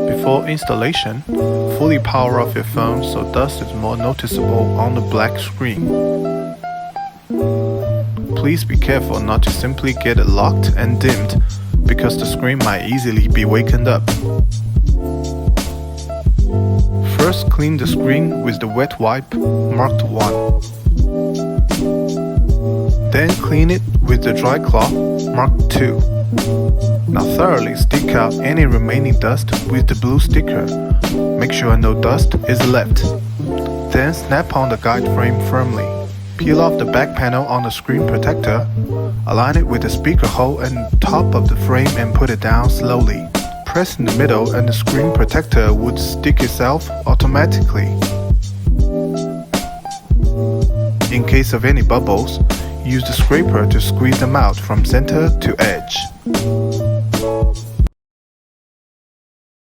Before installation, fully power off your phone so dust is more noticeable on the black screen. Please be careful not to simply get it locked and dimmed, because the screen might easily be wakened up. First, clean the screen with the wet wipe marked 1. Then clean it with the dry cloth marked 2. Now thoroughly stick out any remaining dust with the blue sticker. Make sure no dust is left. Then snap on the guide frame firmly. Peel off the back panel on the screen protector. Align it with the speaker hole and top of the frame and put it down slowly. Press in the middle and the screen protector would stick itself automatically. In case of any bubbles, use the scraper to squeeze them out from center to edge.